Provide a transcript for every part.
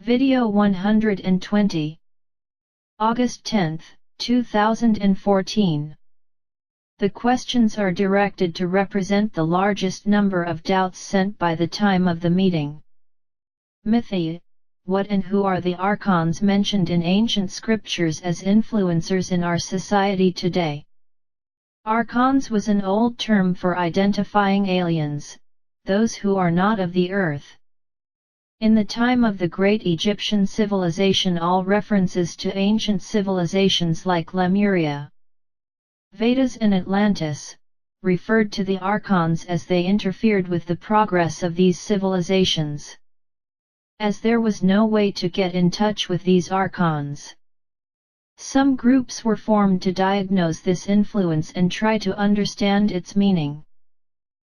Video 120. August 10, 2014. The questions are directed to represent the largest number of doubts sent by the time of the meeting. Mythi: what and who are the Archons mentioned in ancient scriptures as influencers in our society today? Archons was an old term for identifying aliens, those who are not of the earth. In the time of the great Egyptian civilization, all references to ancient civilizations like Lemuria, Vedas and Atlantis referred to the Archons as they interfered with the progress of these civilizations. As there was no way to get in touch with these Archons, some groups were formed to diagnose this influence and try to understand its meaning.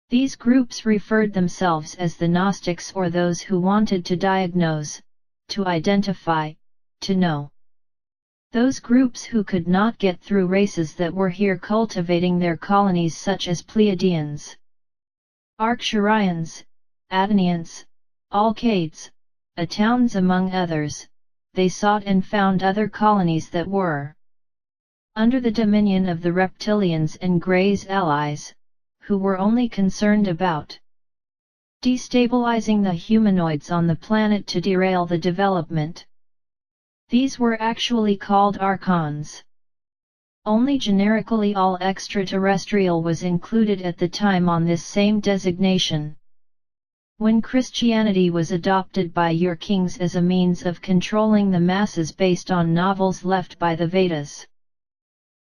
These groups referred themselves as the Gnostics, or those who wanted to diagnose, to identify, to know. Those groups who could not get through races that were here cultivating their colonies, such as Pleiadians, Arcturians, Adonians, Alcaides, Atauns among others. They sought and found other colonies that were under the dominion of the reptilians and Grey's allies, who were only concerned about destabilizing the humanoids on the planet to derail the development. These were actually called Archons. Only generically all extraterrestrial was included at the time on this same designation. When Christianity was adopted by your kings as a means of controlling the masses based on novels left by the Vedas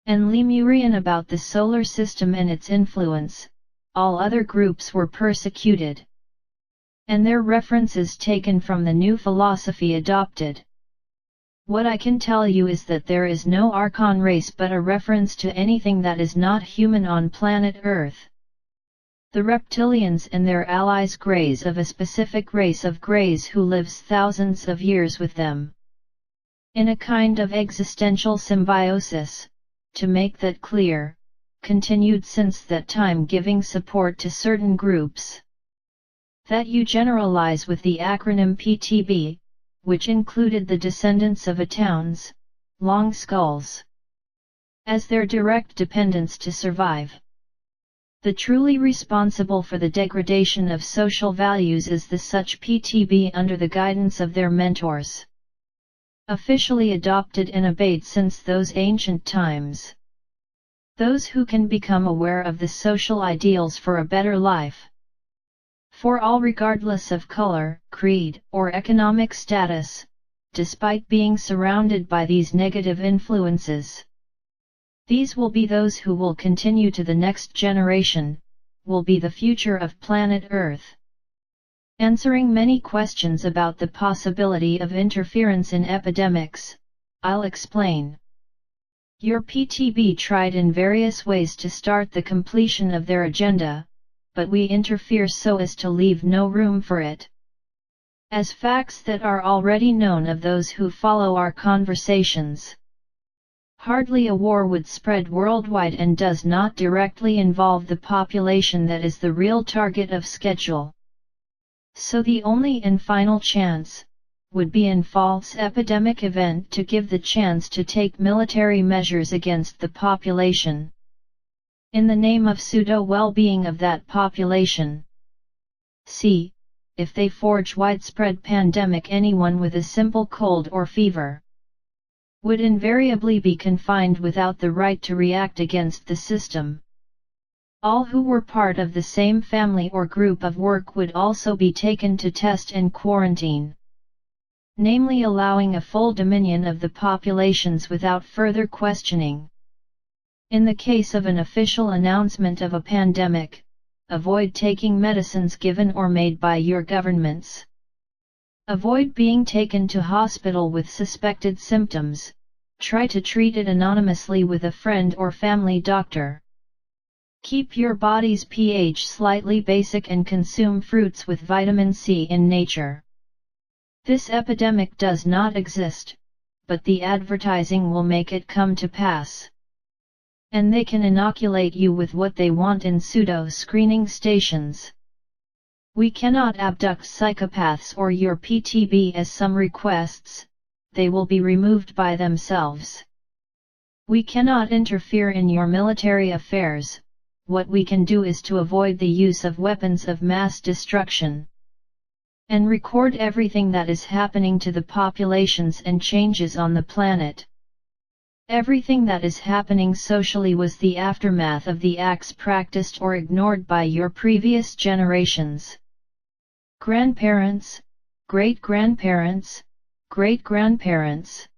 and Lemurian about the solar system and its influence, all other groups were persecuted, and their references taken from the new philosophy adopted. What I can tell you is that there is no Archon race but a reference to anything that is not human on planet Earth. The reptilians and their allies, Greys of a specific race of Greys who lives thousands of years with them, in a kind of existential symbiosis. To make that clear, continued since that time, giving support to certain groups that you generalize with the acronym PTB, which included the descendants of Atauns, long skulls, as their direct dependents to survive. The truly responsible for the degradation of social values is the such PTB under the guidance of their mentors, officially adopted and obeyed since those ancient times. Those who can become aware of the social ideals for a better life for all, regardless of color, creed, or economic status, despite being surrounded by these negative influences. These will be those who will continue to the next generation, will be the future of planet Earth. Answering many questions about the possibility of interference in epidemics, I'll explain. Your PTB tried in various ways to start the completion of their agenda, but we interfere so as to leave no room for it. As facts that are already known of those who follow our conversations, hardly a war would spread worldwide and does not directly involve the population that is the real target of schedule. So the only and final chance would be in FalseEpidemicEvent to give the chance to take military measures against the population, in the name of pseudo-well-being of that population. See, if they forge widespread pandemic, anyone with a simple cold or fever would invariably be confined without the right to react against the system. All who were part of the same family or group of work would also be taken to test and quarantine, namely allowing a full dominion of the populations without further questioning. In the case of an official announcement of a pandemic, avoid taking medicines given or made by your governments. Avoid being taken to hospital with suspected symptoms. Try to treat it anonymously with a friend or family doctor. Keep your body's pH slightly basic and consume fruits with vitamin C in nature. This epidemic does not exist, but the advertising will make it come to pass. And they can inoculate you with what they want in pseudo-screening stations. We cannot abduct psychopaths or your PTB as some requests, they will be removed by themselves. We cannot interfere in your military affairs, what we can do is to avoid the use of weapons of mass destruction. And record everything that is happening to the populations and changes on the planet. Everything that is happening socially was the aftermath of the acts practiced or ignored by your previous generations. Grandparents, great-grandparents, great-grandparents.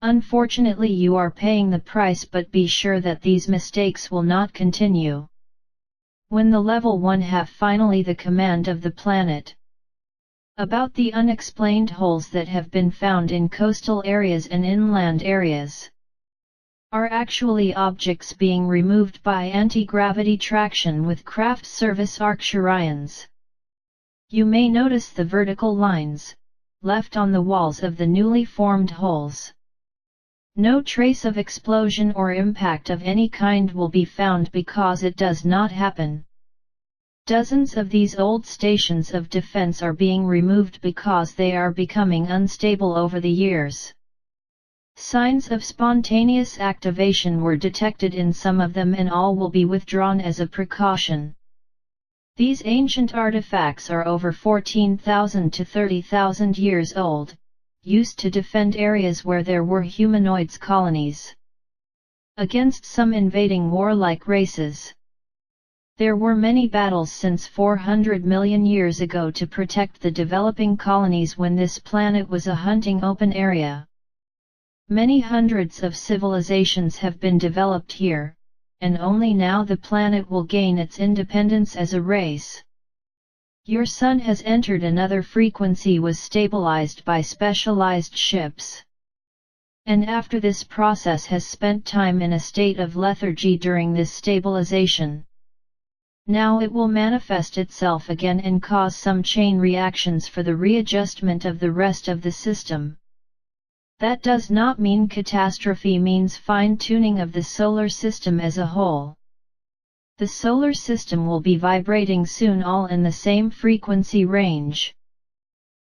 Unfortunately, you are paying the price, but be sure that these mistakes will not continue. When the Level 1 have finally the command of the planet. About the unexplained holes that have been found in coastal areas and inland areas. Are actually objects being removed by anti-gravity traction with craft service Archons. You may notice the vertical lines, left on the walls of the newly formed holes. No trace of explosion or impact of any kind will be found because it does not happen. Dozens of these old stations of defense are being removed because they are becoming unstable over the years. Signs of spontaneous activation were detected in some of them, and all will be withdrawn as a precaution. These ancient artifacts are over 14,000 to 30,000 years old, used to defend areas where there were humanoids colonies against some invading warlike races. There were many battles since 400 million years ago to protect the developing colonies when this planet was a hunting open area. Many hundreds of civilizations have been developed here, and only now the planet will gain its independence as a race. Your sun has entered another frequency, was stabilized by specialized ships. And after this process has spent time in a state of lethargy during this stabilization. Now it will manifest itself again and cause some chain reactions for the readjustment of the rest of the system. That does not mean catastrophe, means fine-tuning of the solar system as a whole. The solar system will be vibrating soon, all in the same frequency range.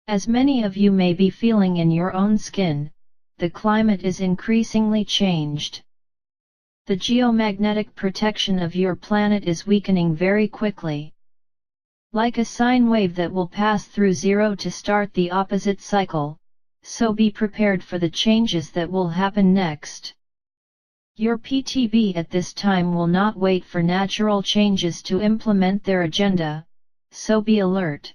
As many of you may be feeling in your own skin, the climate is increasingly changed. The geomagnetic protection of your planet is weakening very quickly. Like a sine wave that will pass through zero to start the opposite cycle, so be prepared for the changes that will happen next. Your PTB at this time will not wait for natural changes to implement their agenda, so be alert.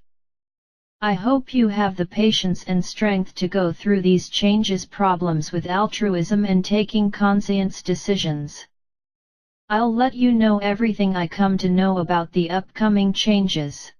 I hope you have the patience and strength to go through these changes problems with altruism and taking conscious decisions. I'll let you know everything I come to know about the upcoming changes.